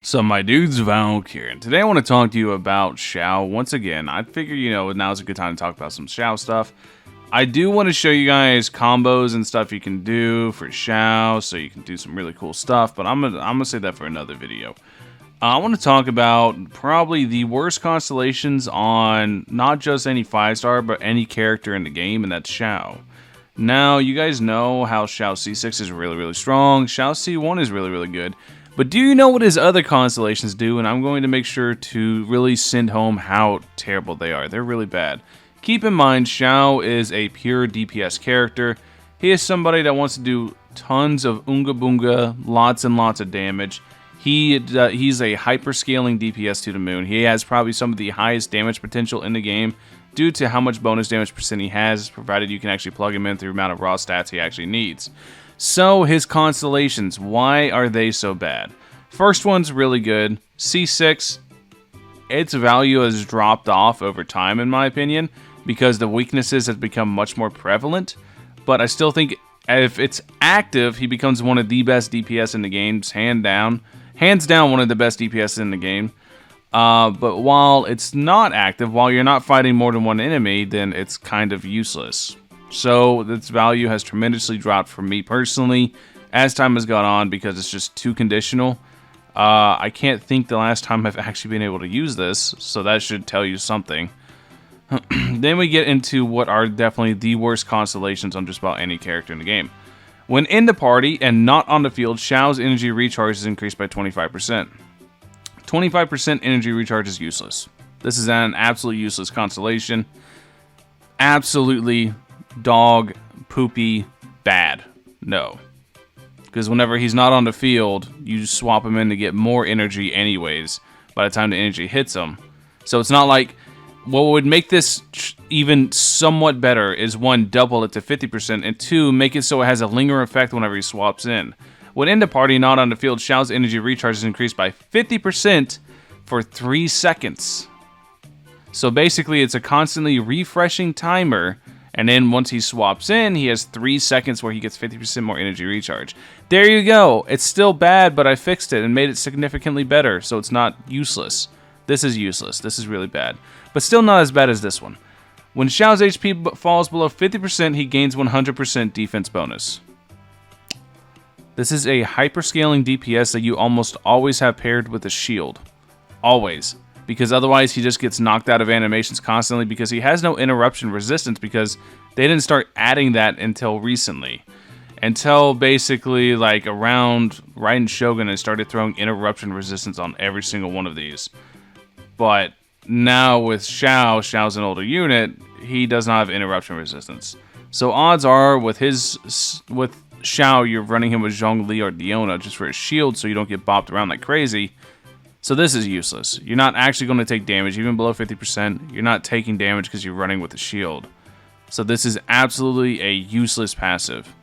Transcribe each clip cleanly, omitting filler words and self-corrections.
So my dude's Valkyrja, and today I want to talk to you about Xiao. Once again, I figure, now's a good time to talk about some Xiao stuff. I do want to show you guys combos and stuff you can do for Xiao, so you can do some really cool stuff, but I'm gonna save that for another video. I want to talk about probably the worst constellations on not just any 5-star, but any character in the game, and that's Xiao. Now, you guys know how Xiao C6 is really, really strong. Xiao C1 is really, really good. But do you know what his other constellations do? And I'm going to make sure to really send home how terrible they are. They're really bad. Keep in mind, Xiao is a pure DPS character. He is somebody that wants to do tons of Unga Boonga, lots and lots of damage. He's a hyper-scaling DPS to the moon. He has probably some of the highest damage potential in the game due to how much bonus damage percent he has, provided you can actually plug him in through the amount of raw stats he actually needs. So, his constellations, why are they so bad? First one's really good. C6, its value has dropped off over time, in my opinion, because the weaknesses have become much more prevalent. But I still think if it's active, he becomes one of the best DPS in the game, hands down one of the best DPS in the game. But while it's not active, while you're not fighting more than one enemy, then it's kind of useless. So its value has tremendously dropped for me personally as time has gone on because it's just too conditional. I can't think the last time I've actually been able to use this, so that should tell you something. Then we get into what are definitely the worst constellations on just about any character in the game. When in the party and not on the field, Xiao's energy recharge is increased by 25%. 25% energy recharge is useless. This is an absolutely useless constellation. Absolutely dog poopy bad. No. Because whenever he's not on the field, you just swap him in to get more energy anyways by the time the energy hits him. So it's not like what would make this even somewhat better is one, double it to 50%, and two, make it so it has a lingering effect whenever he swaps in. When in the party, not on the field, Xiao's energy recharge is increased by 50% for 3 seconds. So basically, it's a constantly refreshing timer, and then once he swaps in, he has 3 seconds where he gets 50% more energy recharge. There you go. It's still bad, but I fixed it and made it significantly better, so it's not useless. This is useless. This is really bad. But still not as bad as this one. When Xiao's HP falls below 50%, he gains 100% defense bonus. This is a hyperscaling DPS that you almost always have paired with a shield. Always. Because otherwise he just gets knocked out of animations constantly because he has no interruption resistance because they didn't start adding that until recently. Until basically like around Raiden Shogun they started throwing interruption resistance on every single one of these. But now with Xiao's an older unit, he does not have interruption resistance. So odds are with Xiao, you're running him with Zhongli or Diona just for his shield so you don't get bopped around like crazy. So this is useless. You're not actually going to take damage, even below 50%. You're not taking damage because you're running with a shield. So this is absolutely a useless passive.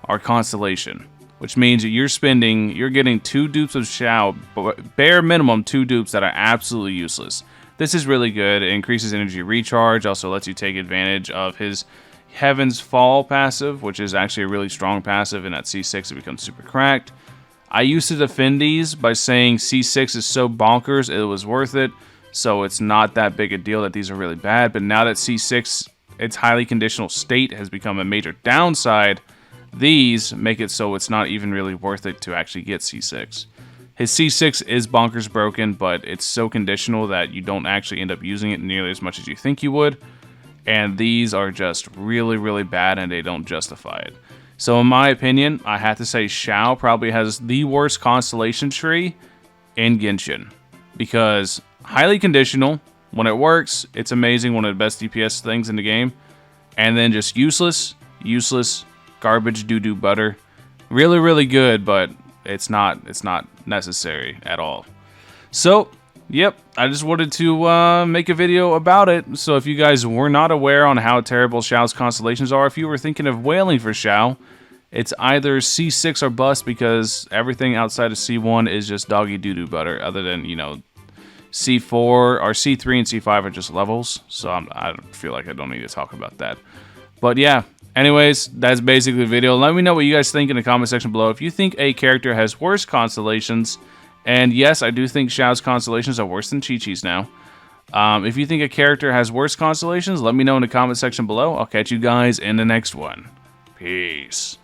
Or constellation. Which means that you're getting 2 dupes of Xiao, but bare minimum 2 dupes that are absolutely useless. This is really good. It increases energy recharge, also lets you take advantage of his Heaven's Fall passive, which is actually a really strong passive, and at C6 it becomes super cracked. I used to defend these by saying C6 is so bonkers it was worth it, so it's not that big a deal that these are really bad, but now that C6, its highly conditional state has become a major downside, these make it so it's not even really worth it to actually get C6. His C6 is bonkers broken, but it's so conditional that you don't actually end up using it nearly as much as you think you would. And these are just really, really bad and they don't justify it. So in my opinion, I have to say Xiao probably has the worst constellation tree in Genshin. Because highly conditional, when it works, it's amazing, one of the best DPS things in the game. And then just useless, garbage doo-doo butter. Really, really good, but it's not necessary at all. So, yep, I just wanted to make a video about it. So if you guys were not aware on how terrible Xiao's constellations are, if you were thinking of wailing for Xiao, it's either C6 or bust because everything outside of C1 is just doggy doo-doo butter, other than, C4 or C3 and C5 are just levels. So I feel like I don't need to talk about that. But yeah, anyways, that's basically the video. Let me know what you guys think in the comment section below. If you think a character has worse constellations And yes, I do think Xiao's constellations are worse than Chi-Chi's now. If you think a character has worse constellations, let me know in the comment section below. I'll catch you guys in the next one. Peace.